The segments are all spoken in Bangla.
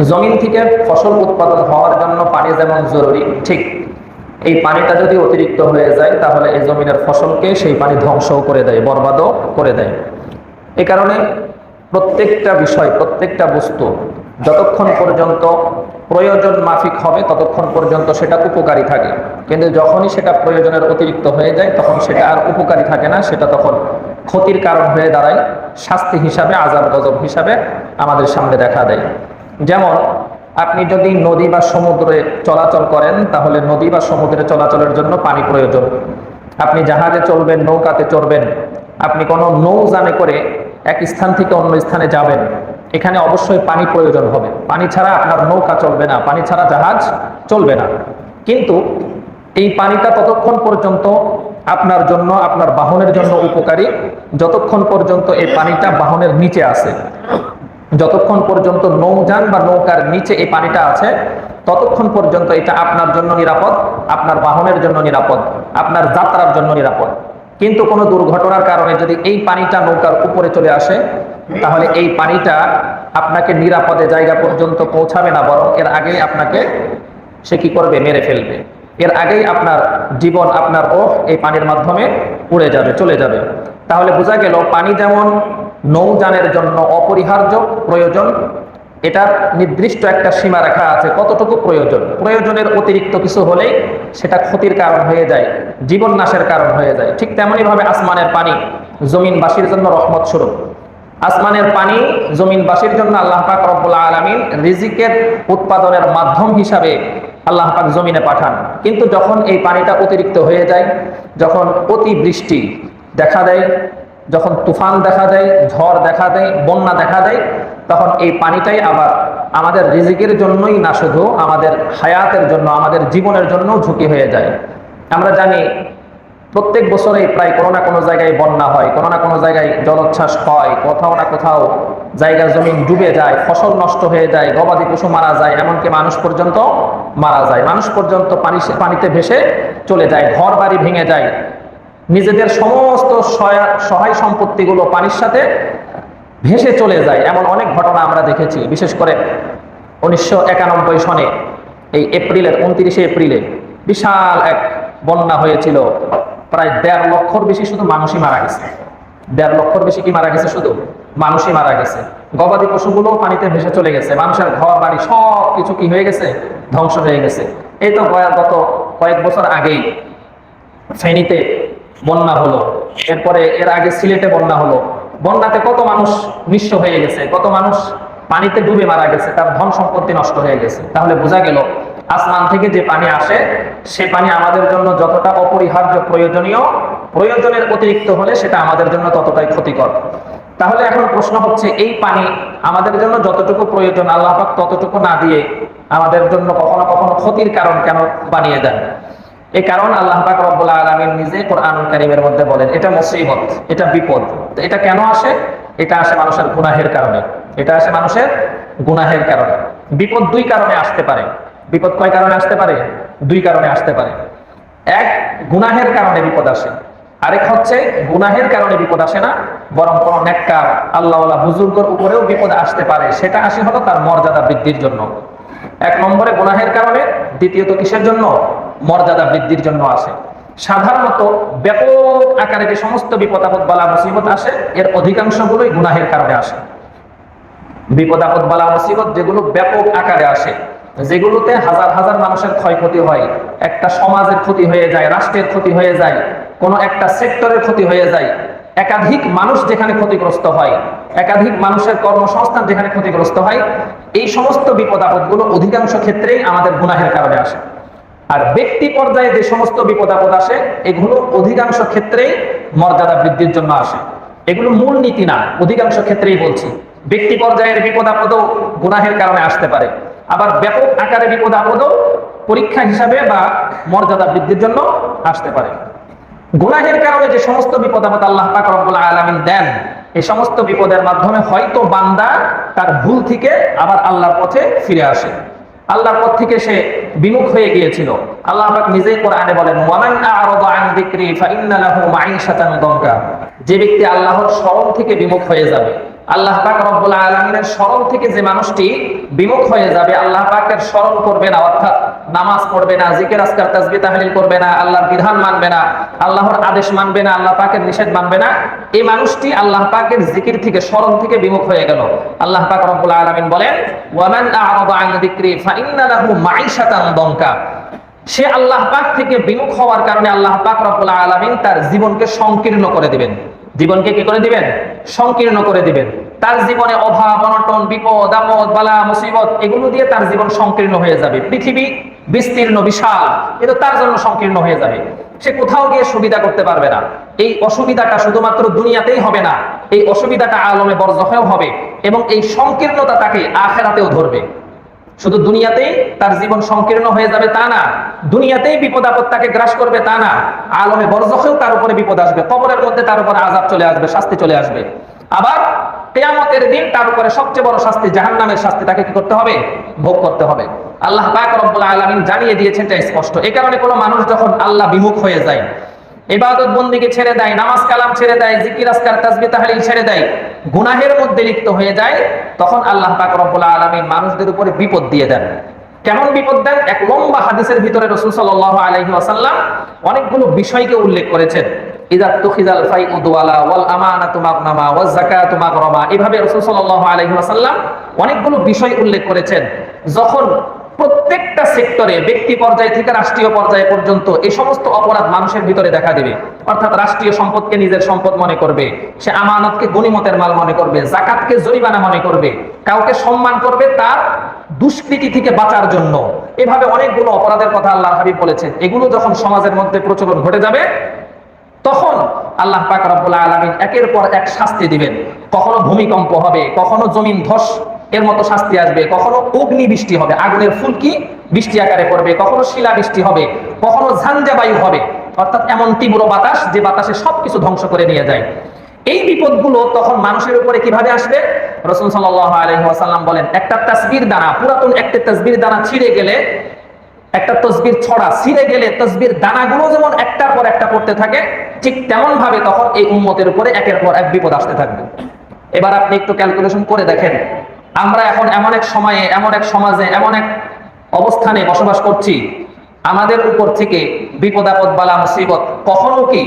জমিন থেকে ফসল উৎপাদন হওয়ার জন্য পানি যেমন জরুরি, ঠিক এই পানিটা যদি অতিরিক্ত হয়ে যায় তাহলে এই জমিনের ফসলকে সেই পানি ধ্বংসও করে দেয়, বরবাদও করে দেয়। এ কারণে প্রত্যেকটা বিষয়, প্রত্যেকটা বস্তু যতক্ষণ পর্যন্ত প্রয়োজন মাফিক হবে ততক্ষণ পর্যন্ত সেটা উপকারী থাকে, কিন্তু যখনই সেটা প্রয়োজনের অতিরিক্ত হয়ে যায় তখন সেটা আর উপকারী থাকে না, সেটা তখন ক্ষতির কারণ হয়ে দাঁড়ায়, শাস্তি হিসাবে, আযাব গজব হিসাবে আমাদের সামনে দেখা দেয়। যেমন আপনি যদি নদী বা সমুদ্রে চলাচল করেন তাহলে নদী বা সমুদ্রে চলাচলের জন্য পানি প্রয়োজন। আপনি জাহাজে চলবেন, নৌকাতে চড়বেন, আপনি কোনো নৌযানে করে এক স্থান থেকে অন্য স্থানে যাবেন, এখানে অবশ্যই পানি প্রয়োজন হবে। পানি ছাড়া আপনার নৌকা চলবে না, পানি ছাড়া জাহাজ চলবে না। কিন্তু এই পানিটা ততক্ষণ পর্যন্ত আপনার জন্য, আপনার বাহনের জন্য উপকারী যতক্ষণ পর্যন্ত এই পানিটা বাহনের নিচে আছে। যতক্ষণ পর্যন্ত নৌযান বা নৌকার নিচে এই পানিটা আছে ততক্ষণ পর্যন্ত এটা আপনার জন্য নিরাপদ, আপনার বাহনের জন্য নিরাপদ, আপনার যাত্রার জন্য নিরাপদ। কিন্তু কোনো দুর্ঘটনার কারণে যদি এই পানিটা নৌকার উপরে চলে আসে তাহলে এই পানিটা আপনাকে নিরাপদে জায়গা পর্যন্ত পৌঁছাবে না, বরং এর আগেই আপনাকে সে কি করবে, মেরে ফেলবে। এর আগেই আপনার জীবন, আপনার রূহ এই পানির মাধ্যমে উড়ে যাবে, চলে যাবে। তাহলে বোঝা গেল পানি যেমন নৌযানের জন্য অপরিহার্য, প্রয়োজন, এটার নির্দিষ্ট একটা সীমারেখা আছে কতটুকু প্রয়োজন। প্রয়োজনের অতিরিক্ত কিছু হলেই সেটা ক্ষতির কারণ হয়ে যায়, জীবন নাশের কারণ হয়ে যায়। ঠিক তেমনি ভাবে আসমানের পানি জমিনবাসীর জন্য রহমত স্বরূপ। আসমানের পানি জমিনবাসীর জন্য আল্লাহ পাক রব্বুল আলামিন রিজিকের উৎপাদনের মাধ্যম হিসাবে আল্লাহ পাক জমিনে পাঠান। কিন্তু যখন এই পানিটা অতিরিক্ত হয়ে যায়, যখন অতিবৃষ্টি দেখা দেয়, যখন তুফান দেখা দেয়, ঝড় দেখা দেয়, বন্যা দেখা দেয়, তখন এই পানিটাই আবার আমাদের রিজিকের জন্যই না, শুধু আমাদের হায়াতের জন্য, আমাদের জীবনের জন্য ঝুঁকি হয়ে যায়। আমরা জানি প্রত্যেক বছরেই প্রায় কোনো না কোনো জায়গায় বন্যা হয়, কোনো না কোনো জায়গায় জলোচ্ছ্বাস হয়, কোথাও না কোথাও জায়গা জমিন ডুবে যায়, ফসল নষ্ট হয়ে যায়, গবাদি পশু মারা যায়, এমনকি মানুষ পর্যন্ত মারা যায়, মানুষ পর্যন্ত পানিতে ভেসে চলে যায়, ঘর বাড়ি ভেঙে যায়, নিজেদের সমস্ত সহায় সম্পত্তিগুলো পানির সাথে ভেসে চলে যায়। এমন অনেক ঘটনা আমরা দেখেছি। বিশেষ করে 1991 সনে এই এপ্রিলের 29 এপ্রিলে বিশাল এক বন্যা হয়েছিল। প্রায় 1.5 লক্ষর বেশি শুধু মানুষই মারা গেছে। 1.5 লক্ষর বেশি কি মারা গেছে? শুধু মানুষই মারা গেছে। গবাদি পশুগুলো পানিতে ভেসে চলে গেছে, মানুষের ঘর বাড়ি সব কিছু কি হয়ে গেছে, ধ্বংস হয়ে গেছে। এই তো গত কয়েক বছর আগেই ফেনীতে বন্যা হলো, এরপরে এর আগে সিলেটে বন্যা হলো। বন্যাতে কত মানুষ নিঃস্ব হয়ে গেছে, কত মানুষ পানিতে ডুবে মারা গেছে, তার ধন সম্পত্তি নষ্ট হয়ে গেছে। তাহলে বোঝা গেল আসমান থেকে যে পানি আসে সে পানি আমাদের জন্য যতটা অপরিহার্য, প্রয়োজনীয়, প্রয়োজনের অতিরিক্ত হলে সেটা আমাদের জন্য ততটাই ক্ষতিকর। তাহলে এখন প্রশ্ন হচ্ছে, এই পানি আমাদের জন্য যতটুকু প্রয়োজন আল্লাহ পাক ততটুকু না দিয়ে আমাদের জন্য কখনো কখনো ক্ষতির কারণ কেন বানিয়ে দেন? এই কারণ আল্লাহ পাক রব্বুল আলামিন নিজে কোরআনুল কারীমের মধ্যে বলেন, এটা মুসিবত, এটা বিপদ। তো এটা কেন আসে? এটা আসে মানুষের গুনাহের কারণে। এটা আসে মানুষের গুনাহের কারণে। বিপদ দুই কারণে আসতে পারে। বিপদ কয় কারণে আসতে পারে? দুই কারণে আসতে পারে। এক, গুনাহের কারণে বিপদ আসে। আরেক হচ্ছে গুনাহের কারণে বিপদ আসে না, বরং কোন নেককার আল্লাহওয়ালা বুজুর্গের উপরেও বিপদ আসতে পারে। সেটা আসে হলো তার মর্যাদা বৃদ্ধির জন্য। এক নম্বরে গুনাহের কারণে, দ্বিতীয়ত কিসের জন্য? মর্যাদা বৃদ্ধির জন্য আসে। সাধারণত ব্যাপক আকারে যে সমস্ত বিপদ আপদ বালা মুসিবত আসে এর অধিকাংশগুলোই গুনাহের কারণে আসে। বিপদ আপদ বালা মুসিবত যেগুলো ব্যাপক আকারে আসে, যেগুলোতে হাজার হাজার মানুষের ক্ষয়ক্ষতি হয়, একটা সমাজের ক্ষতি হয়ে যায়, রাষ্ট্রের ক্ষতি হয়ে যায়, কোনো একটা সেক্টরের ক্ষতি হয়ে যায়, একাধিক মানুষ যেখানে ক্ষতিগ্রস্ত হয়, একাধিক মানুষের কর্মসংস্থান যেখানে ক্ষতিগ্রস্ত হয়, এই সমস্ত বিপদ আপদগুলো অধিকাংশ ক্ষেত্রেই আমাদের গুনাহের কারণে আসে। আর ব্যক্তি পর্যায়ে যে সমস্ত বিপদ আপদ আসে এগুলো অধিকাংশ ক্ষেত্রেই মর্যাদা বৃদ্ধির জন্য আসে। এগুলো মূল নীতি না, অধিকাংশ ক্ষেত্রেই বলছি। ব্যক্তি পর্যায়ের বিপদ আপদও গুনাহের কারণে আসতে পারে, আবার ব্যাপক আকারে বিপদ আপদও পরীক্ষা হিসাবে বা মর্যাদা বৃদ্ধির জন্য আসতে পারে। গুনাহের কারণে যে সমস্ত বিপদ আপদ আল্লাহ পাক রব্বুল আলামিন দেন, এই সমস্ত বিপদের মাধ্যমে হয়তো বান্দা তার ভুল থেকে আবার আল্লাহর পথে ফিরে আসে। আল্লাহর পথ থেকে সে বিমুখ হয়ে গিয়েছিল। আল্লাহ পাক নিজেই কোরআনে বলেন, ওয়ামান আ'রাদা আন যিকরি ফাইন্না লাহু মাঈশাতান দানকা। যে ব্যক্তি আল্লাহর স্মরণ থেকে বিমুখ হয়ে যাবে, আল্লাহ পাক রব্বুল আলামিনের স্মরণ থেকে যে মানুষটি বিমুখ হয়ে যাবে, আল্লাহ পাকের স্মরণ করবে না, অর্থাৎ নামাজ পড়বে না, জিকির আজকার তাসবিহ তাহলিল করবে না, আল্লাহর বিধান মানবে না, আল্লাহর আদেশ মানবে না, আল্লাহ পাকের নিষেধ মানবে না, এই মানুষটি আল্লাহ পাকের জিকির থেকে, স্মরণ থেকে বিমুখ হয়ে গেল। আল্লাহ পাক রব্বুল আলামিন বলেন, ওয়ামান আ'রাদা আন যিকরি ফাইন্না লাহু মাঈশাতান দনকা। সে আল্লাহ পাক থেকে বিমুখ হওয়ার কারণে আল্লাহ পাক রব্বুল আলামিন তার জীবনকে সংকীর্ণ করে দিবেন। জীবনকে কি করে দিবেন? সংকীর্ণ করে দিবেন। তার জীবনে অভাব, অনটন, বিপদ আপদ, বালা মুসিবত, এগুলো দিয়ে তার জীবন সংকীর্ণ হয়ে যাবে। পৃথিবী বিস্তীর্ণ বিশাল, কিন্তু তার জন্য সংকীর্ণ হয়ে যাবে। সে কোথাও গিয়ে সুবিধা করতে পারবে না। এই অসুবিধাটা শুধুমাত্র দুনিয়াতেই হবে না, এই অসুবিধাটা আলমে বরজখেও হবে, এবং এই সংকীর্ণতা তাকে আখিরাতেও ধরবে। শুধু দুনিয়াতেই তার জীবন সংকীর্ণ হয়ে যাবে তা না, দুনিয়াতেই বিপদ আপদ তাকে গ্রাস করবে তা না, আলমে বরজখেও তার উপরে বিপদ আসবে, কবরের মধ্যে তার উপরে আযাব চলে আসবে, শাস্তি চলে আসবে। আবার কিয়ামতের দিন তার উপরে সবচেয়ে বড় শাস্তি, জাহান্নামের শাস্তি, তাকে কি করতে হবে? ভোগ করতে হবে। আল্লাহ পাক রব্বুল আলামিন জানিয়ে দিয়েছেন এটা স্পষ্ট। এই কারণে কোনো মানুষ যখন আল্লাহ বিমুখ হয়ে যায়, ইবাদত বন্দেগী ছেড়ে দেয়, নামাজ কালাম ছেড়ে দেয়, জিকির আজকার তাসবিহ তাহলিল ছেড়ে দেয়, গুনাহের মধ্যে লিপ্ত হয়ে যায়, তখন আল্লাহ পাক রব্বুল আলামিন মানুষদের উপরে বিপদ দিয়ে দেন। কেমন বিপদ দেন? এক লম্বা হাদিসের ভিতরে রাসূল সাল্লাল্লাহু আলাইহি ওয়াসাল্লাম অনেকগুলো বিষয়কে উল্লেখ করেছেন। ইযা তুখিযাল ফাইউ দুওয়ালা ওয়াল আমানাতু মাগনামা ওয়াজ যাকাতু মাগরামা। এভাবে রাসূল সাল্লাল্লাহু আলাইহি ওয়াসাল্লাম অনেকগুলো বিষয় উল্লেখ করেছেন। যখন প্রত্যেকটা সেক্টরে, ব্যক্তি পর্যায় থেকে রাষ্ট্রীয় পর্যায়ে পর্যন্ত এই সমস্ত অপরাধ মানুষের ভিতরে দেখা দিবে, অর্থাৎ রাষ্ট্রীয় সম্পদকে নিজের সম্পদ মনে করবে, সে আমানতকে গনিমতের মাল মনে করবে, যাকাতকে জরিমানা মনে করবে, কাউকে সম্মান করবে তার দুষ্কৃতি থেকে বাঁচার জন্য, এভাবে অনেকগুলো অপরাধের কথা আল্লাহর হাবিব বলেছেন। এগুলো যখন সমাজের মধ্যে প্রচলন ঘটে যাবে, তখন আল্লাহ পাক রব্বুল আলামিন একের পর এক শাস্তি দিবেন। কখনো ভূমিকম্প হবে, কখনো জমিন ধস এর মতো শাস্তি আসবে, কখনো অগ্নি বৃষ্টি হবে, আগুনের ফুলকি বৃষ্টি আকারে পড়বে, কখনো শিলা বৃষ্টি হবে, কখনো ঝঞ্ঝা বায়ু হবে, অর্থাৎ এমন তীব্র বাতাস যে বাতাসে সবকিছু ধ্বংস করে নিয়ে যায়। এই বিপদগুলো তখন মানুষের উপরে কিভাবে আসবে? রাসূল সাল্লাল্লাহু আলাইহি ওয়াসাল্লাম বলেন, একটা তাসবির দানা, পুরাতন একটা তাসবির দানা ছিঁড়ে গেলে, একটা তসবির ছড়া ছিঁড়ে গেলে তসবির দানাগুলো যেমন একটার পর একটা পড়তে থাকে, ঠিক তেমন ভাবে তখন এই উম্মতের উপরে একের পর এক বিপদ আসতে থাকবে। এবার আপনি একটু ক্যালকুলেশন করে দেখেন, আমরা এখন এমন এক সময়ে, এমন এক সমাজে, এমন এক অবস্থানে বসবাস করছি, আমাদের উপর থেকে বিপদ আপদ বালা মুসিবত কখনো কি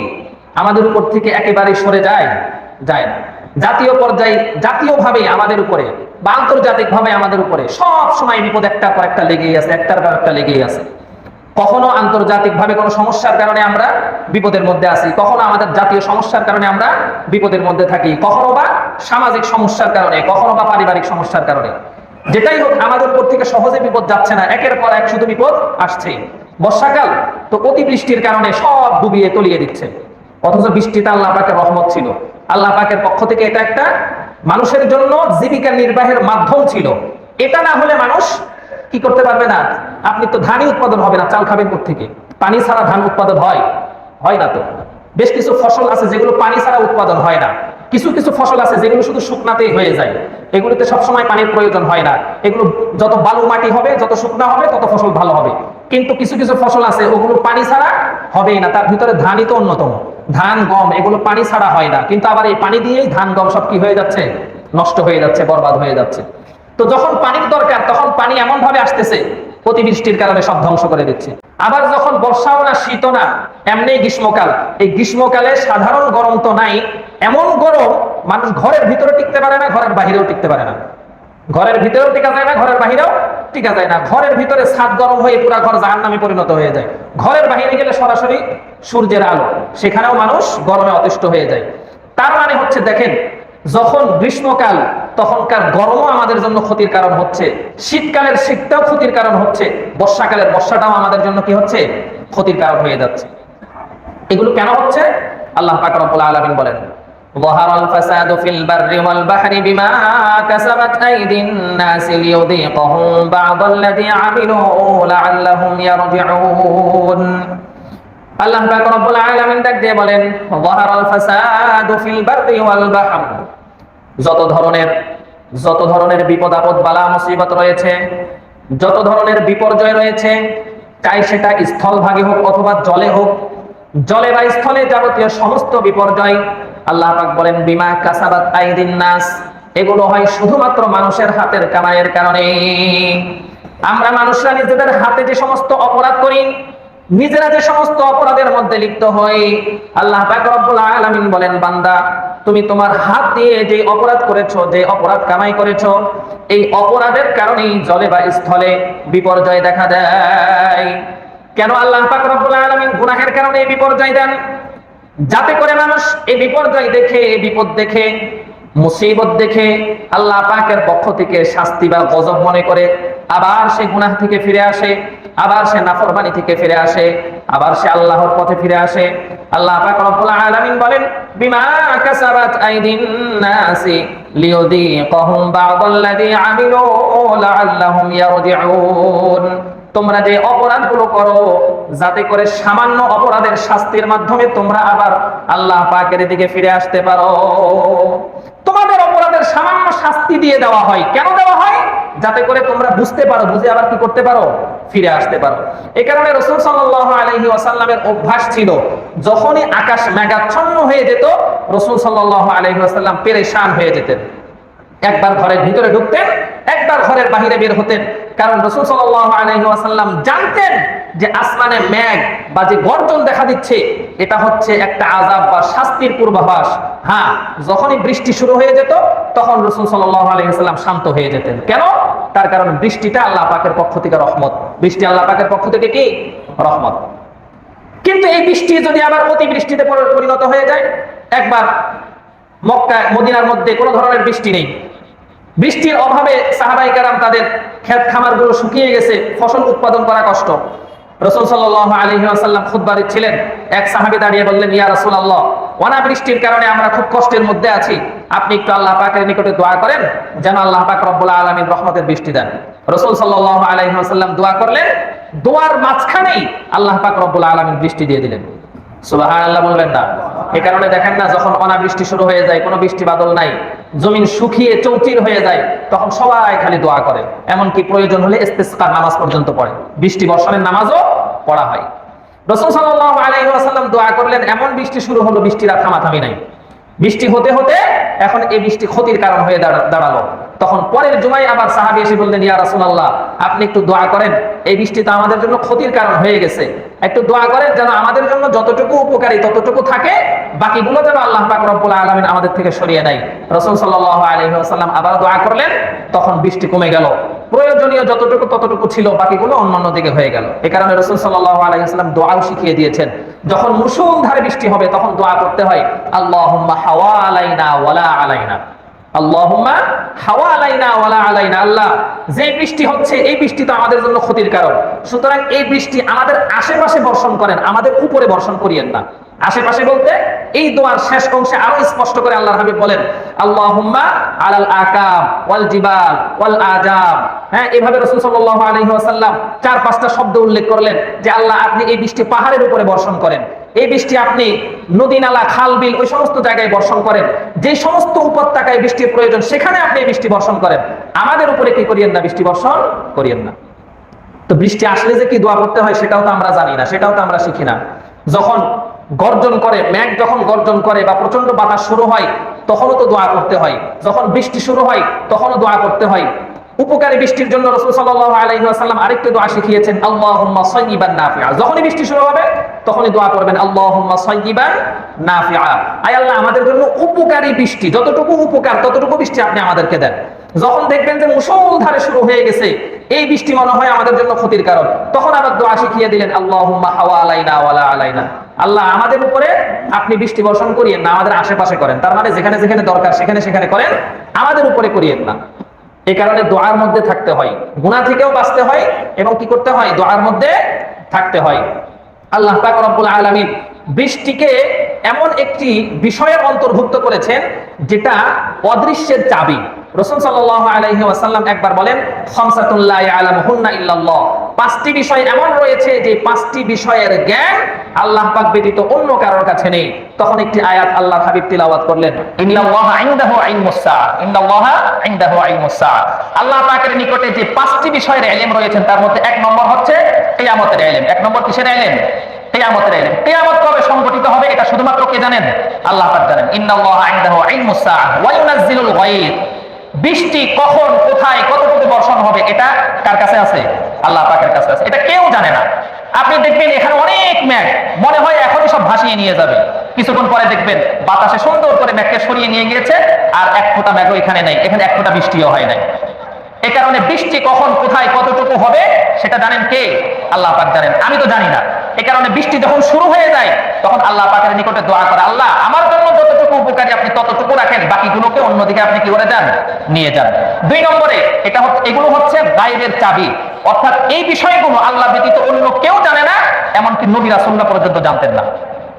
আমাদের উপর থেকে একেবারে সরে যায়? যায় না। জাতীয় পর্যায়ে, জাতীয়ভাবে আমাদের উপরে বা আন্তর্জাতিক ভাবে আমাদের উপরে সব সময় বিপদ একটার পর একটা লেগেই আছে, একটার পর একটা লেগেই আছে। কখনো আন্তর্জাতিক ভাবে কোনো সমস্যার কারণে আমরা বিপদের মধ্যে আছি, কখনো আমাদের জাতীয় সমস্যার কারণে আমরা বিপদের মধ্যে থাকি, কখনো বা সামাজিক সমস্যার কারণে, কখনো বা পারিবারিক সমস্যার কারণে। যেটাই হোক, আমাদের উপর থেকে সহজে বিপদ যাচ্ছে না, একের পর এক শুধু বিপদ আসছে। বর্ষাকাল তো অতিবৃষ্টির কারণে সব ডুবিয়ে তলিয়ে দিচ্ছে, অথচ বৃষ্টিটা আল্লাহ পাকের রহমত ছিল, আল্লাহ পাকের পক্ষ থেকে এটা একটা মানুষের জন্য জীবিকা নির্বাহের মাধ্যম ছিল। এটা না হলে মানুষ কি করতে পারবে না? আপনি তো ধানই উৎপাদন হবে না, চাল খাবেন কোত্থেকে? পানি ছাড়া ধান উৎপাদন হয়? হয় না তো। বেশ কিছু ফসল আছে যেগুলো পানি ছাড়া উৎপাদন হয় না, কিছু কিছু ফসল আছে যেগুলো শুধু শুকনাতেই হয়ে যায়, এগুলোতে সবসময় পানির প্রয়োজন হয় না। এগুলো যত বালু মাটি হবে, যত শুকনা হবে, তত ফসল ভালো হবে। কিন্তু কিছু কিছু ফসল আছে ওগুলো পানি ছাড়া হবেই না, তার ভিতরে ধানই তো অন্যতম। ধান, গম এগুলো পানি ছাড়া হয় না, কিন্তু আবার এই পানি দিয়েই ধান গম সব কি হয়ে যাচ্ছে? নষ্ট হয়ে যাচ্ছে, বরবাদ হয়ে যাচ্ছে। তো যখন পানির দরকার, তখন পানি এমন ভাবে আসতেছে অতিবৃষ্টির কারণে সব ধ্বংস করে দিচ্ছে। আবার যখন বর্ষাও না, শীতও না, এমনি গ্রীষ্মকাল, এই গ্রীষ্মকালে সাধারণ গরম তো নাই, এমন গরম মানুষ ঘরের ভিতরে টিকতে পারে না, ঘরের বাহিরেও টিকতে পারে না। ঘরের ভিতরেও টিকা যায় না, ঘরের বাহিরেও টিকা যায় না। ঘরের ভিতরে ছাদ গরম হয়ে পুরা ঘর জাহান্নামে পরিণত হয়ে যায়, ঘরের বাহিরে গেলে সরাসরি সূর্যের আলো, সেখানেও মানুষ গরমে অতিষ্ঠ হয়ে যায়। তার মানে হচ্ছে, দেখেন, যখন গ্রীষ্মকাল তখনকার গরমও আমাদের জন্য ক্ষতির কারণ হচ্ছে, শীতকালের শীতটাও ক্ষতির কারণ হচ্ছে, বর্ষাকালের বর্ষাটাও আমাদের জন্য কি হচ্ছে? ক্ষতির কারণ হয়ে যাচ্ছে। এগুলো কেন হচ্ছে? আল্লাহ পাক রব্বুল আলামিন বলেন, ظهر الفساد في البر والبحر بما كسبت أيدي الناس ليذيقهم بعض الذي عملوا لعلهم يرجعون। আল্লাহ পাক রব্বুল আলামিন ডাক দিয়ে বলেন, ظهر الفساد في البر والبحر। যত ধরনের বিপদ আপদ বালা মুসিবত রয়েছে, যত ধরনের বিপর্যয় রয়েছে, চাই সেটা স্থলভাগে হোক অথবা জলে হোক, জলে বা স্থলে যাবতীয় সমস্ত বিপর্যয়, আল্লাহ পাক বলেন বিমা কাসাবাত আইদিন নাস, এগুলো হয় শুধুমাত্র মানুষের হাতের কামাইয়ের কারণে। আমরা মানুষরা নিজেদের হাতে যে সমস্ত অপরাধ করি, নিজেরা যে সমস্ত অপরাধের মধ্যে লিপ্ত হই, আল্লাহ পাক রব্বুল আলামিন বলেন, বান্দা তুমি তোমার হাত দিয়ে যে অপরাধ করেছো, যে অপরাধ কামাই করেছো, এই অপরাধের কারণেই জলে বা স্থলে বিপর্যয় দেখা দেয়। কেন আল্লাহ পাক রব্বুল আলামিন গুনাহের কারণে এই বিপর্যয় দেন? যাতে করে মানুষ এই বিপর্যয় দেখে, বিপদ দেখে, মুসিবত দেখে আল্লাহ পাকের পক্ষ থেকে শাস্তি বা গজব মনে করে আবার সে গুনাহ থেকে ফিরে আসে, আবার সে নাফরমানি থেকে ফিরে আসে, আবার সে আল্লাহর পথে ফিরে আসে। আল্লাহ পাক রব্বুল আলামিন বলেন, বিমা কাসাবাত আইদিন নাসি লিয়ুযীকাহুম বা'দাল্লাযী আমিলু লাআল্লাহুম ইয়ারজিউন। তোমরা যে অপরাধগুলো করো, যাতে করে সামান্য অপরাধের শাস্তির মাধ্যমে তোমরা আবার আল্লাহ পাকের দিকে ফিরে আসতে পারো। তোমাদের অপরাধের সামান্য শাস্তি দিয়ে দেওয়া হয়। কেন দেওয়া হয়? যাতে করে তোমরা বুঝতে পারো, বুঝে আবার কি করতে পারো, ফিরে আসতে পারো। এই কারণে রাসূল সাল্লাল্লাহু আলাইহি ওয়াসাল্লামের অভ্যাস ছিল, যখনই আকাশ মেঘাচ্ছন্ন হয়ে যেত, রাসূল সাল্লাল্লাহু আলাইহি ওয়াসাল্লাম পেরেশান হয়ে যেতেন। একবার ঘরের ভিতরে ঢুকতেন, একবার ঘরের বাহিরে বের হতেন। কারণ রাসূল সাল্লাল্লাহু আলাইহি ওয়াসাল্লাম জানতেন যে আসমানে মেঘ বা যে গর্জন দেখা দিচ্ছে, এটা হচ্ছে একটা আযাব বা শাস্তির পূর্বাভাস। হ্যাঁ, যখনই বৃষ্টি শুরু হয়ে যেত, তখন রাসূল সাল্লাল্লাহু আলাইহি ওয়াসাল্লাম শান্ত হয়ে যেতেন। কেন? তার কারণ বৃষ্টিটা আল্লাহ পাকের পক্ষ থেকে রহমত। বৃষ্টি আল্লাহ পাকের পক্ষ থেকে কি? রহমত। কিন্তু এই বৃষ্টি যদি আবার অতিবৃষ্টিতে পরিণত হয়ে যায়, একবার মক্কা মদিনার মধ্যে কোনো ধরনের বৃষ্টি নেই, বৃষ্টির অভাবে সাহাবায়ে কেরাম তাদের ক্ষেত খামারগুলো শুকিয়ে গেছে, ফসল উৎপাদন করা কষ্ট। রাসূল সাল্লাল্লাহু আলাইহি ওয়াসাল্লাম খুতবা দিচ্ছিলেন, এক সাহাবী দাঁড়িয়ে বললেন, ইয়া রাসূলুল্লাহ, অনাবৃষ্টির কারণে আমরা খুব কষ্টের মধ্যে আছি, আপনি একটু আল্লাহ পাকের নিকটে দোয়া করেন যেন আল্লাহ পাক রব্বুল আলামিন রহমতের বৃষ্টি দেন। রাসূল সাল্লাল্লাহু আলাইহি ওয়াসাল্লাম দোয়া করলেন, দোয়ার মাঝখানেই আল্লাহ পাক রব্বুল আলামিন বৃষ্টি দিয়ে দিলেন। সুবহানাল্লাহ বলবেন না? এই কারণে দেখেন না, যখন অনাবৃষ্টি শুরু হয়ে যায়, কোনো বৃষ্টি বাদল নাই, জমিন শুকিয়ে চৌচির হয়ে যায়, তখন সবাই খালি দোয়া করে। এমনকি প্রয়োজন হলে ইস্তিসকার নামাজ পর্যন্ত পড়ে, বৃষ্টি বর্ষণের নামাজও পড়া হয়। রাসূল সাল্লাল্লাহু আলাইহি ওয়াসাল্লাম দোয়া করলেন, এমন বৃষ্টি শুরু হলো, বৃষ্টির আর থামাথামি নাই। বৃষ্টি হতে হতে এখন এই বৃষ্টি ক্ষতির কারণ হয়ে দাঁড়ালো। তখন পরের জুমায় আবার সাহাবী এসে বললেন, ইয়া রাসূলুল্লাহ, আপনি একটু দোয়া করেন, এই বৃষ্টি তো আমাদের জন্য ক্ষতির কারণ হয়ে গেছে, একটু দোয়া করেন যেন আমাদের জন্য যতটুকু উপকারী ততটুকু থাকে, বাকিগুলো যেন আল্লাহ পাক রব্বুল আলামিন আমাদের থেকে সরিয়ে নেয়। রাসূল সাল্লাল্লাহু আলাইহি ওয়াসাল্লাম আবার দোয়া করলেন, তখন বৃষ্টি কমে গেল, প্রয়োজনীয় যতটুকু ততটুকু ছিল, বাকিগুলো অন্যান্য দিকে হয়ে গেল। এই কারণে রাসূল সাল্লাল্লাহু আলাইহি ওয়াসাল্লাম দোয়াও শিখিয়ে দিয়েছেন, যখন মুষলধারে বৃষ্টি হবে তখন দোয়া করতে হয়, আল্লাহুম্মা হাওয়া আলাইনা ওয়ালা আলাইনা, আল্লাহুম্মা হাওয়া আলাইনা ওয়ালা আলাইনা। আল্লাহ, যে বৃষ্টি হচ্ছে এই বৃষ্টি তো আমাদের জন্য ক্ষতির কারণ, সুতরাং এই বৃষ্টি আমাদের আশেপাশে বর্ষণ করেন, আমাদের উপরে বর্ষণ করিয়েন না। আশেপাশে বলতে এই দোয়ার শেষ অংশে আরো স্পষ্ট করে আল্লাহর হাবিব বলেন, আল্লাহুম্মা আলাল আকাম ওয়াল জিবাল ওয়াল আজাম। হ্যাঁ, এভাবে রাসূল সাল্লাল্লাহু আলাইহি ওয়াসাল্লাম 4-5টা শব্দ উল্লেখ করলেন যে আল্লাহ, আপনি এই বৃষ্টি পাহাড়ের উপরে বর্ষণ করেন, এই বৃষ্টি আপনি নদী নালা খাল বিল ওই সমস্ত জায়গায় বর্ষণ করেন, যে সমস্ত উপত্যকায় বৃষ্টির প্রয়োজন সেখানে আপনি বৃষ্টি বর্ষণ করেন, আমাদের উপরে কি করিয়েন না, বৃষ্টি বর্ষণ করিয়েন না। তো বৃষ্টি আসলে যে কি দোয়া করতে হয় সেটাও তো আমরা জানি না, সেটাও তো আমরা শিখি না। যখন গর্জন করে, মেঘ যখন গর্জন করে বা প্রচন্ড বাতাস শুরু হয়, তখনও তো দোয়া করতে হয়। যখন বৃষ্টি শুরু হয় তখনও দোয়া করতে হয়। উপকারী বৃষ্টির জন্য রাসূল সাল্লাল্লাহু আলাইহি ওয়াসাল্লাম আরেকটি দোয়া শিখিয়েছেন, আল্লাহুম্মা সাইয়্যিবান নাফিআ। যখনই বৃষ্টি শুরু হবে তখনই দোয়া করবেন, আল্লাহুম্মা সাইয়্যিবান নাফিআ। আয় আল্লাহ, আমাদের জন্য উপকারী বৃষ্টি, যতটুকু উপকার ততটুকু বৃষ্টি আপনি আমাদেরকে দেন। যখন দেখবেন যে মুষলধারে শুরু হয়ে গেছে, এই বৃষ্টি মনে হয় আমাদের জন্য ক্ষতির কারণ, তখন আবার দোয়া শিখিয়ে দিলেন, আল্লাহুম্মা হাওয়া আলাইনা ওয়ালা আলাইনা। আল্লাহ, আমাদের উপরে আপনি বৃষ্টি বর্ষণ করিয়েন না, আমাদের আশেপাশে করেন। তার মানে যেখানে যেখানে দরকার সেখানে সেখানে করেন, আমাদের উপরে করিয়েন না। এই কারণে দোয়ার মধ্যে থাকতে হয়, গুনাহ থেকেও বাঁচতে হয় এবং কি করতে হয়, দোয়ার মধ্যে থাকতে হয়। আল্লাহ পাক রব্বুল আলামিন বৃষ্টিকে এমন একটি বিষয়ের অন্তর্ভুক্ত করেছেন যেটা অদৃশ্যের চাবি। রাসূল সাল্লাল্লাহু আলাইহি ওয়াসাল্লাম একবার বলেন, খামসাতুন লা ইয়ালামুহুন্না ইল্লাল্লাহ। 5টি বিষয় এমন রয়েছে যে 5টি বিষয়ের জ্ঞান আল্লাহ পাক ব্যতীত অন্য কারোর কাছে নেই। তখন একটি আয়াত আল্লাহর হাবিব তিলাওয়াত করলেন, ইন্নাল্লাহা ইনদাহু ইলমুস সাআ, ইন্নাল্লাহা ইনদাহু ইলমুস সাআ। আল্লাহ পাকের নিকটে যে 5টি বিষয়ের ইলম রয়েছেন তার মধ্যে 1 নম্বর হচ্ছে কিয়ামতের ইলম। 1 নম্বর কিসের ইলম? কিয়ামতের ইলম। কিয়ামত কবে সংঘটিত হবে এটা শুধুমাত্র কে জানেন? আল্লাহ পাক জানেন। ইন্নাল্লাহা ইনদাহু ইলমুস সাআ ওয়া ইউনাজ্জিলুল গায়ব। বৃষ্টি কখন, কোথায়, কতটুকু বর্ষণ হবে এটা কার কাছে আছে? আল্লাহ পাকের কাছে আছে। এটা কেউ জানে না। আপনি দেখবেন এখানে অনেক মেঘ, মনে হয় এখনই সব ভাসিয়ে নিয়ে যাবে, কিছুক্ষণ পরে দেখবেন বাতাসে সুন্দর করে মেঘকে সরিয়ে নিয়ে গিয়েছে, আর এক ফোঁটা মেঘও এখানে নেই, এখানে এক ফোঁটা বৃষ্টিও হয় নাই। এ কারণে বৃষ্টি কখন, কোথায়, কতটুকু হবে সেটা জানেন কে? আল্লাহ পাক জানেন, আমি তো জানি না। এ কারণে বৃষ্টি যখন শুরু হয়ে যায় তখন আল্লাহ পাকের নিকটে দোয়া করে, আল্লাহ আমার জন্য যতটুকু উপকারী আপনি ততটুকু রাখেন, বাকিগুলোকে অন্যদিকে আপনি কি করে যান, নিয়ে যান। 2 নম্বরে এটা হচ্ছে, এগুলো হচ্ছে গায়বের চাবি, অর্থাৎ এই বিষয়গুলো আল্লাহ ব্যতীত অন্য কেউ জানে না, এমনকি নবী রাসূলুল্লাহ পর্যন্ত জানতেন না।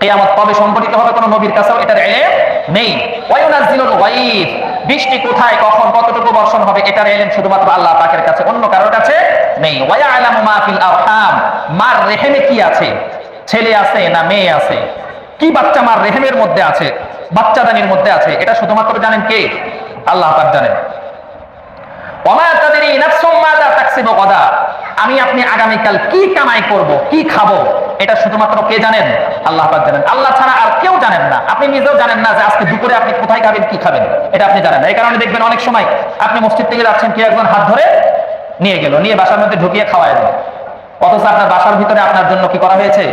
কিয়ামত কবে সংঘটিত হবে কোন নবীর কাছেও এটার ইলম নেই। ওয়ায়ুনাজ্জিলুল গায়ব, বৃষ্টি কোথায়, কখন, কতটুকু বর্ষণ হবে এটার ইলম শুধুমাত্র আল্লাহ পাকের কাছে, অন্য কারোর কাছে নেই। ওয়ায়ালামু মা ফিল আরহাম, মার রেহেমে কি আছে, ছেলে আছে না মেয়ে আছে, কি বাচ্চা মার রেহেমের মধ্যে আছে, বাচ্চাদানির মধ্যে আছে, এটা শুধুমাত্র জানেন কে? আল্লাহ পাক জানেন। ওমা তাদরি নাফসুম মাযা তাকসিবু গাদা, আমি আপনি আগামীকাল কি কামাই করব, কি খাবো, এটা শুধুমাত্র কে জানেন? আল্লাহ পাক জানেন। আল্লাহ ছাড়া আর কেউ জানেন না। আপনি নিজেও জানেন না যে আজকে দুপুরে আপনি কোথায় খাবেন, কি খাবেন, এটা আপনি জানেন না। এই কারণে দেখবেন অনেক সময় আপনি মসজিদ থেকে যাচ্ছেন, কেউ একজন হাত ধরে নিয়ে গেল, নিয়ে বাসার মধ্যে ঢুকিয়ে খাওয়ায় দিল, অথচ আপনার বাসার ভিতরে আপনার জন্য কি করা হয়েছে,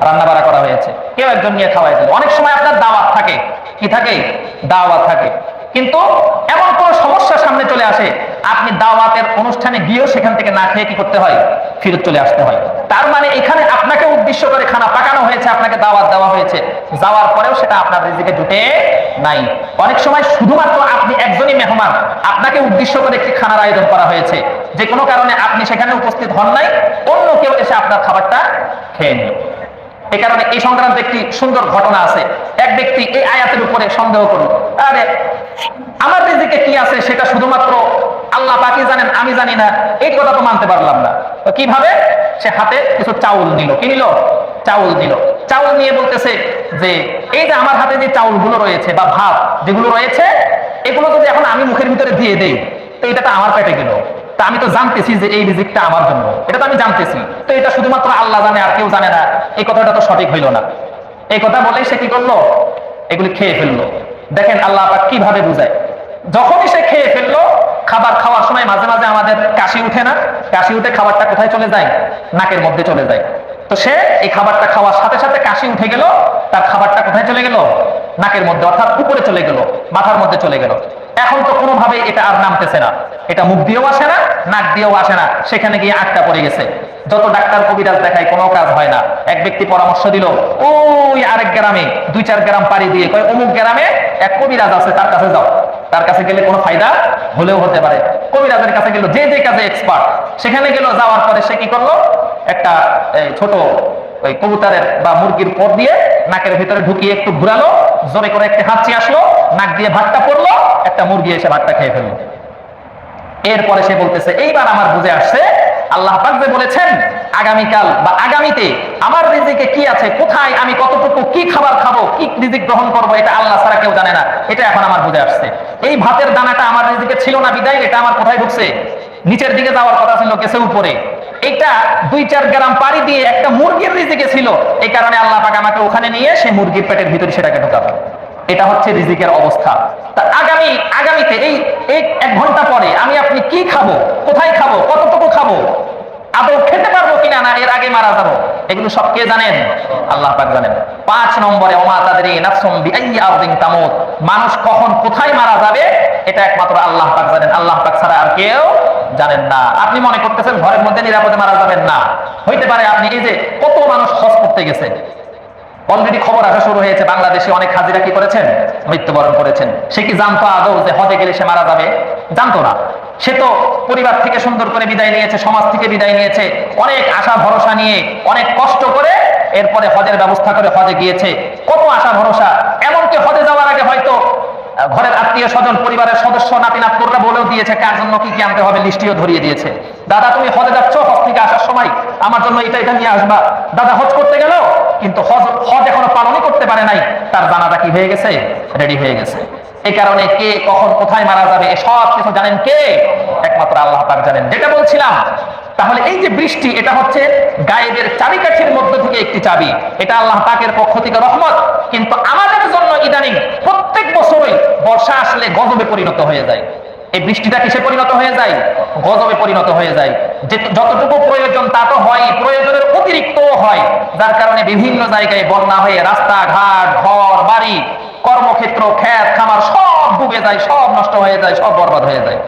রান্না বাড়া করা হয়েছে, কেউ একজন নিয়ে খাওয়াই দিল। অনেক সময় আপনার দাওয়াত থাকে, কি থাকে, দাওয়াত থাকে, কিন্তু এমন কোন সমস্যা সামনে চলে আসে, আপনি দাওয়াতের অনুষ্ঠানে গিয়েও সেখান থেকে না খেয়ে কি করতে হয়, ফিরত চলে আসতে হয়। তার মানে এখানে আপনাকে উদ্দেশ্য করে খানা পাকানো হয়েছে, আপনাকে দাওয়াত দেওয়া হয়েছে, যাওয়ার পরেও সেটা আপনার রিজিকে জুটে নাই। অনেক সময় শুধুমাত্র আপনি একজনই মেহমান, আপনাকে উদ্দেশ্য করে একটি খানার আয়োজন করা হয়েছে, যে কোনো কারণে আপনি সেখানে উপস্থিত হন নাই, অন্য কেউ এসে আপনার খাবারটা খেয়ে নিল। এই কারণে এই সংক্রান্ত একটি সুন্দর ঘটনা আছে। এক ব্যক্তি এই আয়াতের উপরে সন্দেহ করল, আরে আমার রিজিকে কি আছে সেটা শুধুমাত্র আল্লাহ পাকই জানেন, আমি জানি না, এই কথা তো মানতে পারলাম না। তো কিভাবে? সে হাতে কিছু চাউল নিল। কি নিল? চাউল নিল। চাউল নিয়ে বলতেছে যে এই যে আমার হাতে যে চাউলগুলো রয়েছে বা ভাত যেগুলো রয়েছে, এগুলো যদি এখন আমি মুখের ভিতরে দিয়ে দেই, তো এটা তো আমার পেটে গেল, তা আমি তো জানতেছি যে এই রিজিকটা আমার জন্য, এটা তো আমি জানতেছি, তো এটা শুধুমাত্র আল্লাহ জানে, আর কেউ জানে না, এই কথাটা তো সঠিক হইল না। এই কথা বলেই সে কি করলো, এগুলি খেয়ে ফেললো। দেখেন আল্লাহ পাক কিভাবে বুঝায়। যখনই সে খেয়ে ফেললো, খাবার খাওয়ার সময় মাঝে মাঝে আমাদের কাশি উঠে না, কাশি উঠে খাবারটা কোথায় চলে যায়, নাকের মধ্যে চলে যায়। তো সে এই খাবারটা খাওয়ার সাথে সাথে কাশি উঠে গেল, তার খাবারটা কোথায় চলে গেল, নাকের মধ্যে, অর্থাৎ উপরে চলে গেল, মাথার মধ্যে চলে গেল। এখন তো কোনোভাবে এটা আর নামতেছে না, এটা মুখ দিয়েও আসে না, নাক দিয়েও আসে না, সেখানে গিয়ে আটকা পড়ে গেছে। যত ডাক্তার কবিরাজ দেখায় কোনো কাজ হয় না। এক ব্যক্তি পরামর্শ দিল, ওই আরেক গ্রামে 2-4 গ্রাম পাড়ি দিয়ে কয় অমুক গ্রামে এক কবিরাজ আছে, তার কাছে যাও, তার কাছে গেলে কোনো ফায়দা হলেও হতে পারে। কবিরাজের কাছে গেল, যে যে কাজে এক্সপার্ট, সেখানে গেল। যাওয়ার পরে সে কি করলো, একটা ছোট ওই কবুতরের বা মুরগির পর দিয়ে নাকের ভিতরে ঢুকিয়ে একটু ঘুরালো, জোরে করে একটি হাঁচি আসলো, নাক দিয়ে ভাতটা পড়লো, একটা মুরগি এসে ভাতটা খেয়ে ফেললো। এরপরে সে বলতেছে এইবার আমার বুঝে আসছে, আল্লাহ পাক যে বলেছেন আগামীকাল বা আগামীতে আমার রিজিকে কি আছে, কোথায় আমি কতটুকু কি খাবার খাবো, কি রিজিক গ্রহণ করবো, এটা আল্লাহ ছাড়া কেউ জানে না। এটা এখন আমার বুঝে আসছে। এই ভাতের দানাটা আমার রিজিকে ছিল না বিদায় এটা আমার কোথায় ঢুকছে, নিচের দিকে যাওয়ার কথা ছিল, গেছে উপরে। এটা 2-4 গ্রাম পাড়ি দিয়ে একটা মুরগির রিজিকে ছিল, এই কারণে আল্লাহ পাক আমাকে ওখানে নিয়ে সে মুরগির পেটের ভিতরে সেটাকে ঢোকাবে। এটা হচ্ছে রিজিকের অবস্থা। তা আগামীতে এই 1 ঘন্টা পরে আমি আপনি কি খাবো, কোথায় খাবো, কতটুকু খাবো, আদৌ খেতে পারবো কিনা, না এর আগে মারা যাবো, এগুলো সব কে জানেন? আল্লাহ পাক জানেন। 5 নম্বরে ওমা তাদরি নাফসুম বিআইয়ি আরদিন তামুত, মানুষ কখন কোথায় মারা যাবে এটা একমাত্র আল্লাহ পাক জানেন, আল্লাহ পাক ছাড়া আর কেউ জানেন না। আপনি মনে করতেছেন ঘরের মধ্যে নিরাপদে মারা যাবেন না, হইতে পারে আপনি এই যে কত মানুষ হজ করতে গেছে, অলরেডি খবর আসা শুরু হয়েছে, বাংলাদেশে অনেক হাজিরা কি করেছেন, মৃত্যুবরণ করেছেন। সে কি জানতো আদৌ যে হজে গেলে সে মারা যাবে? জানতো না। সে তো পরিবার থেকে সুন্দর করে বিদায় নিয়েছে, সমাজ থেকে বিদায় নিয়েছে, অনেক আশা ভরসা নিয়ে অনেক কষ্ট করে এরপরে হজের ব্যবস্থা করে হজে গিয়েছে। কত আশা ভরসা, এমনকি হজে যাওয়ার আগে হয়তো ঘরের আত্মীয় স্বজন, পরিবারের সদস্য, নাতি নাতকুররা বলেও দিয়েছে কার জন্য কি কি আনতে হবে, লিস্টিও ধরিয়ে দিয়েছে। দাদা তুমি হজে যাচ্ছ, হজ থেকে আসার সময় আমার জন্য এটা নিয়ে আসবা। দাদা হজ করতে গেল, কিন্তু হজ এখনো পালনই করতে পারে নাই, তার জানাজা কি হয়ে গেছে, রেডি হয়ে গেছে। এই কারণে কে কখন কোথায় মারা যাবে সব কিছু জানেন কে? একমাত্র আল্লাহ পাক জানেন। যেটা বলছিলাম, তাহলে এই যে বৃষ্টি, এটা হচ্ছে গায়েবের চাবিকাঠির মধ্য থেকে একটি চাবি, এটা আল্লাহ পাকের পক্ষ থেকে রহমত। কিন্তু আমাদের জন্য ইদানিং প্রত্যেক বছরই বর্ষা আসলে গজবে পরিণত হয়ে যায়। এই বৃষ্টিটা কিসে পরিণত হয়ে যায়? গজবে পরিণত হয়ে যায়। যে যতটুকু প্রয়োজন তা তো হয়, প্রয়োজনের অতিরিক্তও হয়, যার কারণে বিভিন্ন জায়গায় বন্যা হয়ে রাস্তাঘাট, ঘর বাড়ি, কর্মক্ষেত্র, ক্ষেত খামার সব ডুবে যায়, সব নষ্ট হয়ে যায়, সব বরবাদ হয়ে যায়।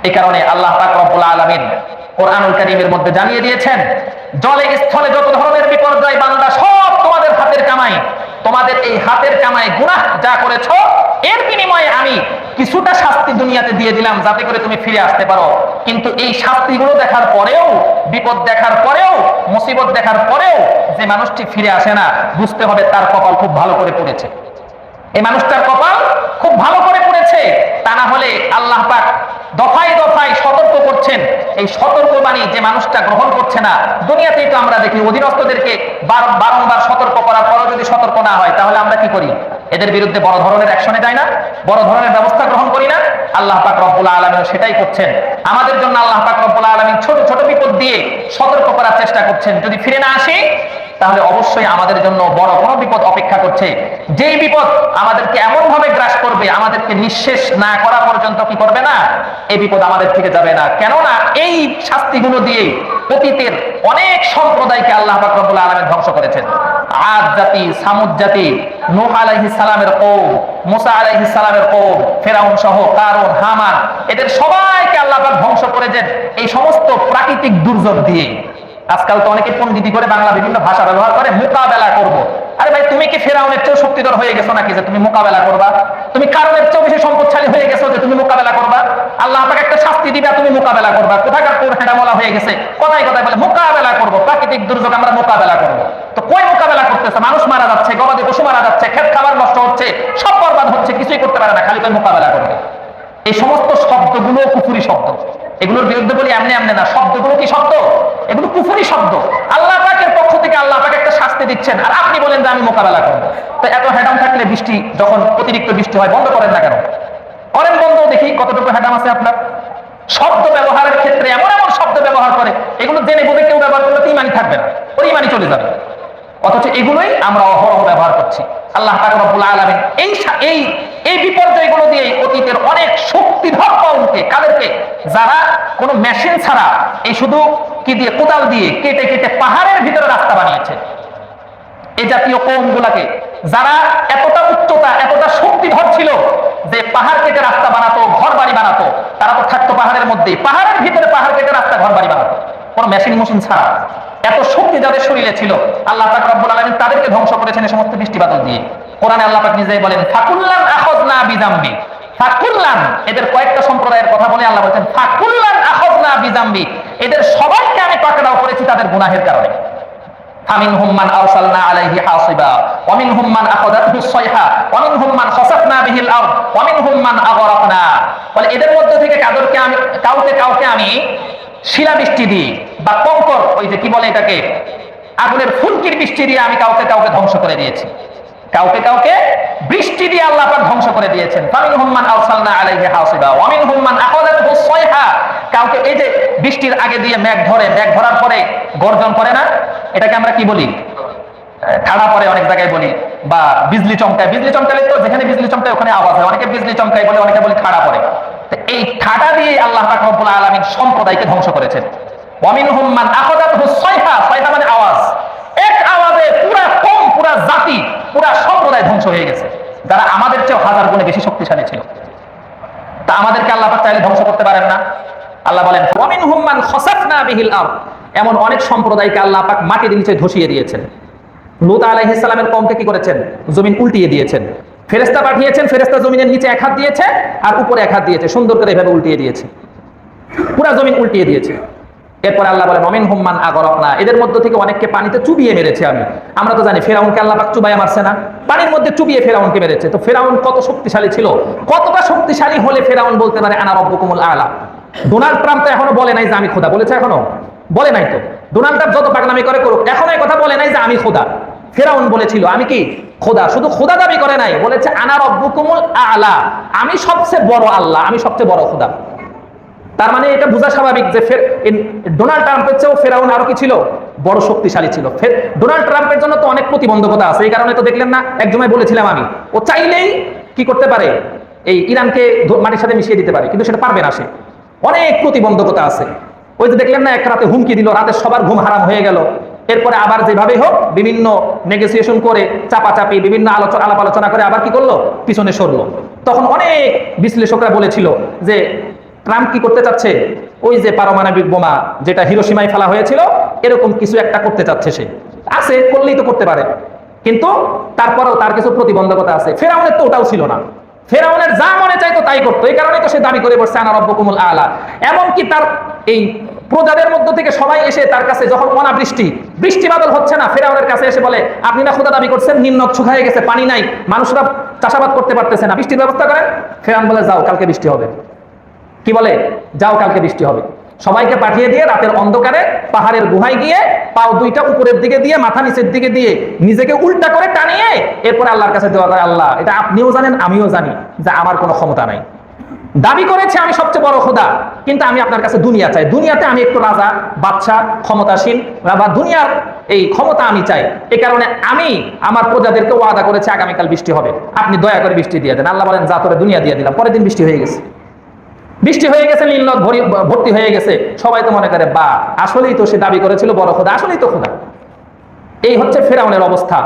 এই কারণে আল্লাহ পাক রব্বুল আলামিন কোরআনুল কারীমের মধ্যে জানিয়ে দিয়েছেন, জলে স্থলে যত ধরনের বিপর্যয় বান্দা সব তোমাদের হাতের কামাই, তোমাদের এই হাতের কামাই গুনাহ যা করেছো এর বিনিময়ে আমি কিছুটা শাস্তি দুনিয়াতে দিয়ে দিলাম যাতে করে তুমি ফিরে আসতে পারো। কিন্তু এই শাস্তিগুলো দেখার পরেও, বিপদ দেখার পরেও, মুসিবত দেখার পরেও যে মানুষটি ফিরে আসে না, বুঝতে হবে তার কপাল খুব ভালো করে পড়েছে। এই মানুষটার কপাল খুব ভালো করে পড়েছে। তা না হলে আল্লাহ পাক দফায় দফায় সতর্ক করছেন। এই সতর্কবাণী যে মানুষটা গ্রহণ করছে না, দুনিয়াতেই তো আমরা দেখি অধীনস্থদেরকে বারংবার সতর্ক করার পরও যদি সতর্ক না হয়, তাহলে আমরা কি করি? এদের বিরুদ্ধে বড় ধরনের অ্যাকশনে যাই না, বড় ধরনের ব্যবস্থা গ্রহণ করি না। আল্লাহ পাক রব্বুল আলামিন সেটাই করছেন আমাদের জন্য। আল্লাহ পাক রব্বুল আলামিন ছোট ছোট বিপদ দিয়ে সতর্ক করার চেষ্টা করছেন। যদি ফিরে না আসি তাহলে অবশ্যই আমাদের জন্য বড় কোনো বিপদ অপেক্ষা করছে, যেই বিপদ আমাদেরকে এমন ভাবে গ্রাস করবে, আমাদেরকে নিঃশেষ না করা পর্যন্ত কি করবে না, এই বিপদ আমাদের থেকে যাবে না। কেননা এই শাস্তিগুলো দিয়ে অতীতের অনেক সম্প্রদায়কে আল্লাহ পাক রব্বুল আলামিন ধ্বংস করেছেন। আদ জাতি, সামুদ জাতি, নূহ আলাইহিস সালামের কওম, মুসা আলাইহিস সালামের কওম, ফেরাউন সহ কারুন, হামান, এদের সবাইকে আল্লাহ পাক ধ্বংস করেছেন এই সমস্ত প্রাকৃতিক দুর্যোগ দিয়ে। আজকাল তো অনেকে পণ্ডিতি করে বাংলা বিভিন্ন ভাষা ব্যবহার করে, মোকাবেলা করব। আরে ভাই, তুমি কি ফেরাউনের চেয়েও শক্তিধর হয়ে গেছো নাকি যে তুমি মোকাবেলা করবা? তুমি কারণের চেয়েও বেশি সম্পদশালী হয়ে গেছো যে তুমি মোকাবেলা করবা? আল্লাহ আপনাকে একটা শাস্তি দিবে, তুমি মোকাবেলা করবা? কোথাকার তোর হেডামলা হয়ে গেছে, কথায় কথায় বলে মোকাবেলা করব, প্রাকৃতিক দুর্যোগ আমরা মোকাবেলা করব। তো কই মোকাবেলা করতেছে? মানুষ মারা যাচ্ছে, গবাদি পশু মারা যাচ্ছে, ক্ষেত খাবার নষ্ট হচ্ছে, সব বরবাদ হচ্ছে, কিছুই করতে পারে না, খালি কই মোকাবেলা করবে। এই সমস্ত শব্দগুলো কুফরি শব্দ। এগুলোর বিরুদ্ধে বলি এমনি এমনি না, শব্দগুলো কি শব্দ? এগুলো কুফরি শব্দ। আল্লাহ পাকের পক্ষ থেকে আল্লাহ পাক একটা শাস্তি দিচ্ছেন, আর আপনি বলেন যে আমি মোকাবেলা করবো। তো এত হেডাম থাকলে বৃষ্টি যখন অতিরিক্ত বৃষ্টি হয় বন্ধ করেন না কেন? করেন বন্ধ, দেখি কতটুকু হেডাম আছে আপনার। শব্দ ব্যবহারের ক্ষেত্রে এমন এমন শব্দ ব্যবহার করে, এগুলো জেনে বুঝে কেউ ব্যবহার করলে তো ইমানি থাকবে না, ওর ইমানি চলে যাবে। অথচ এগুলোই আমরা অহরহ ব্যবহার করছি। আল্লাহ পাক রব্বুল আলামিন এই বিপর্যয়গুলো দিয়ে অতীতের অনেক শক্তিধর কওমকে, কাদেরকে? যারা কোনো মেশিন ছাড়া এই শুধু কি দিয়ে, কোদাল দিয়ে কেটে কেটে পাহাড়ের ভিতরে রাস্তা বানিয়েছে। এই জাতীয় কওমগুলোকে, যারা এতটা উচ্চতা, এতটা শক্তিধর ছিল যে পাহাড় কেটে রাস্তা বানাতো, ঘর বাড়ি বানাতো, তারা তো থাকতো পাহাড়ের মধ্যে, পাহাড়ের ভিতরে পাহাড় কেটে রাস্তা, ঘর বাড়ি বানাতো, কোনো মেশিন ছাড়া। এত শক্তি যাদের শরীরে ছিল, আল্লাহ পাক রব্বুল আলামিন তাদেরকে ধ্বংস করেছেন এই সমস্ত বৃষ্টি বাদল দিয়ে। কোরআনে আল্লাহ পাক নিজেই বলেন, ফাকুল্লান আখাযনা বিযামবি। ফাকুল্লান, এদের কয়েকটা সম্প্রদায়ের কথা বলে আল্লাহ বলেন ফাকুল্লান আখাযনা বিযামবি, এদের সবাইকে আমি পাকড়াও করেছি তাদের গুনাহের কারণে। ফামিনহুম মান আরসালনা আলাইহি হাসিবা ওয়া মিনহুম মান আখাযাতহু সাইহা ওয়া মিনহুম মান খাসাফনা বিহিল আরদ ওয়া মিনহুম মান আগরাকনা। বলে এদের মধ্যে থেকে কাউকে আমি শিলাবৃষ্টি দিই, বা কঙ্কর, ওই যে কি বলে এটাকে, আগুনের ফুলকির বৃষ্টি দিয়ে আমি কাউকে ধ্বংস করে দিয়েছি। কাউকে বৃষ্টি দিয়ে আল্লাহ পাক ধ্বংস করে দিয়েছেন। ফামিনহুম মান আরসালনা আলাইহি হাসিবা ওয়া মিনহুম মান আখাযাতহু সাইহা। কাউকে এই যে বৃষ্টির আগে দিয়ে মেঘ ধরে, মেঘ ধরার পরে গর্জন করে না, এটাকে আমরা কি বলি? ঠাড়া পরে অনেক জায়গায় বলি, বা বিজলি চমকায়। বিজলি চমকালে তো যেখানে বিজলি চমকায় ওখানে আওয়াজ হয়, অনেকে বিজলি চমকায় বলে, অনেকে বলি ঠাড়া পরে। এই ঠাডা দিয়ে আল্লাহ পাক রব্বুল আলামিন সম্প্রদায়কে ধ্বংস করেছেন। ওয়া মিনহুম মান আখাযাতহু সাইহা, সাইহা মানে আওয়াজ, এক আওয়াজে পুরা কওম, পুরা জাতি, পুরা সম্প্রদায় ধ্বংস হয়ে গেছে, যারা আমাদের চেয়ে হাজার গুণে বেশি শক্তিশালী ছিল। তা আমাদেরকে আল্লাহ পাক চাইলে ধ্বংস করতে পারেন না? আল্লাহ বলেন ওয়া মিনহুম মান খাসাফনা বিহিল আরদ, এমন অনেক সম্প্রদায়কে আল্লাহ পাক মাটির নিচে ধসিয়ে দিয়েছেন। লূত আলাইহিস সালামের কওমকে কি করেছেন? জমিন উল্টিয়ে দিয়েছেন। ফেরেশতা পাঠিয়েছেন, ফেরেশতা জমিনের নিচে এক হাত দিয়েছে আর উপরে এক হাত দিয়েছে, সুন্দর করে এভাবে উল্টিয়ে দিয়েছে, পুরা জমিন উল্টিয়ে দিয়েছে। এরপর আল্লাহ বলেন ওয়া মিনহুম মান আগরাকনা, এদের মধ্য থেকে অনেককে পানিতে চুবিয়ে মেরেছে আমি। আমরা তো জানি ফেরাউনকে আল্লাহ পাক চুবাইয়া মারছে না, পানির মধ্যে চুবিয়ে ফেরাউনকে মেরেছে। তো ফেরাউন কত শক্তিশালী ছিল, কতটা শক্তিশালী হলে ফেরাউন বলতে পারে আনা রাব্বুকুমুল আলা? ডোনাল্ড ট্রাম্প তো এখনো বলে নাই যে আমি খোদা, বলেছে? এখনো বলে নাই। তো ডোনাল্ড ট্রাম্প যত পাগলামি করে করুক, এখনো এই কথা বলে নাই যে আমি খোদা। ফেরাউন বলেছিল আমি কি খোদা, শুধু খোদা দাবি করে নাই, বলেছে আনা রাব্বুকুমুল আলা, আমি সবচেয়ে বড় আল্লাহ, আমি সবচেয়ে বড় খোদা। তার মানে এটা বোঝা স্বাভাবিক যে ডোনাল্ড ট্রাম্পের চেয়েও ফেরাউন আরো কি ছিল? বড় শক্তিশালী ছিল। ডোনাল্ড ট্রাম্পের জন্য তো অনেক প্রতিবন্ধকতা আছে, এই কারণে তো দেখলেন না, এক সময় বলেছিলাম আমি, ও চাইলেই কি করতে পারে? এই ইরানকে মাটির সাথে মিশিয়ে দিতে পারে, কিন্তু সেটা পারবে না। সে অনেক প্রতিবন্ধকতা আছে। ওই যে দেখলেন না, এক রাতে হুমকি দিল, রাতে সবার ঘুম হারাম হয়ে গেল। এরপরে আবার যেভাবে হোক বিভিন্ন নেগোসিয়েশন করে, চাপাচাপি, বিভিন্ন আলাপ আলোচনা করে আবার কি করলো, পিছনে সরলো। তখন অনেক বিশ্লেষকরা বলেছিল যে ট্রাম্প কি করতে চাচ্ছে, ওই যে পারমাণবিক বোমা যেটা হিরোশিমায় ফেলা হয়েছিল এরকম কিছু একটা করতে চাচ্ছে। সে আছে, করলেই তো করতে পারে, কিন্তু তারপরেও তার কিছু প্রতিবন্ধকতা আছে। ফেরাউনের তো ওটাও ছিল না। ফেরাউনের যা মনে চাইতো তাই করতো। এই কারণেই তো সে দাবি করে বসছে আনা রব্বুকুমুল আলা। এমনকি তার এই প্রজাদের মধ্য থেকে সবাই এসে তার কাছে, যখন বৃষ্টি বাদল হচ্ছে না, ফেরাউনের কাছে এসে বলে, আপনি না খোদা দাবি করছেন, নিম্ন শুকায় গেছে, পানি নাই, মানুষরা চাষাবাদ করতে পারতেছে না, বৃষ্টির ব্যবস্থা করেন। ফেরাউন বলে, যাও, কালকে বৃষ্টি হবে। কি বলে, যাও, কালকে বৃষ্টি হবে। সবাইকে পাঠিয়ে দিয়ে রাতের অন্ধকারে পাহাড়ের গুহায় গিয়ে পাও দুইটা উপরের দিকে দিয়ে মাথা নিচের দিকে দিয়ে নিজেকে উল্টা করে টানিয়ে এরপরে আল্লাহর কাছে দোয়া করে, আল্লাহ, এটা আপনিও জানেন আমিও জানি যে আমার কোনো ক্ষমতা নাই। দাবি করেছে আমি সবচেয়ে বড় খোদা, কিন্তু আমি আপনার কাছে দুনিয়া চাই। দুনিয়াতে আমি একটু রাজা, বাদশা, ক্ষমতাসীন, বা দুনিয়ার এই ক্ষমতা আমি চাই। এই কারণে আমি আমার প্রজাদেরকে ওয়াদা করেছি আগামীকাল বৃষ্টি হবে, আপনি দয়া করে বৃষ্টি দিয়ে দেন। আল্লাহ বলেন, যা, তোরে দুনিয়া দিয়ে দিলাম। পরের দিন বৃষ্টি হয়ে গেছে। বৃষ্টি হয়ে গেছে, নীল নদ ভর্তি হয়ে গেছে। সবাই তো মনে করে, বা আসলেই তো সে দাবি করেছিল বড় খোদা, আসলেই তো খোদা। এই হচ্ছে ফেরাউনের অবস্থা।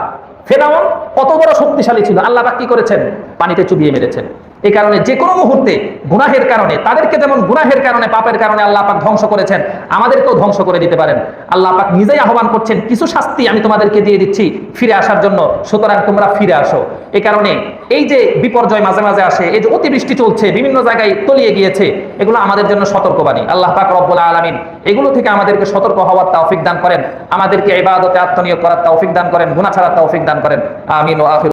ফেরাউন কত বড় শক্তিশালী ছিল, আল্লাহ পাক কি করেছেন, পানিতে চুবিয়ে মেরেছেন। এই কারণে যে কোনো মুহূর্তে গুনাহের কারণে, তাদেরকে যেমন গুনাহের কারণে, পাপের কারণে আল্লাহ পাক ধ্বংস করেছেন, আমাদেরকেও ধ্বংস করে দিতে পারেন। আল্লাহ পাক নিজেই আহ্বান করছেন, কিছু শাস্তি আমি তোমাদেরকে দিয়ে দিচ্ছি ফিরে আসার জন্য, সুতরাং তোমরা ফিরে আসো। এই কারণে এই যে বিপর্যয় মাঝে মাঝে আসে, এই যে অতিবৃষ্টি চলছে, বিভিন্ন জায়গায় তলিয়ে গিয়েছে, এগুলো আমাদের জন্য সতর্কবাণী। আল্লাহ পাক রব্বুল আলামিন এগুলো থেকে আমাদেরকে সতর্ক হওয়ার তৌফিক দান করেন, আমাদেরকে ইবাদতে আত্মনিয়োগ করার তৌফিক দান করেন, গুনাহ ছাড়ার তৌফিক দান করেন। আমিন ওয়া আখির।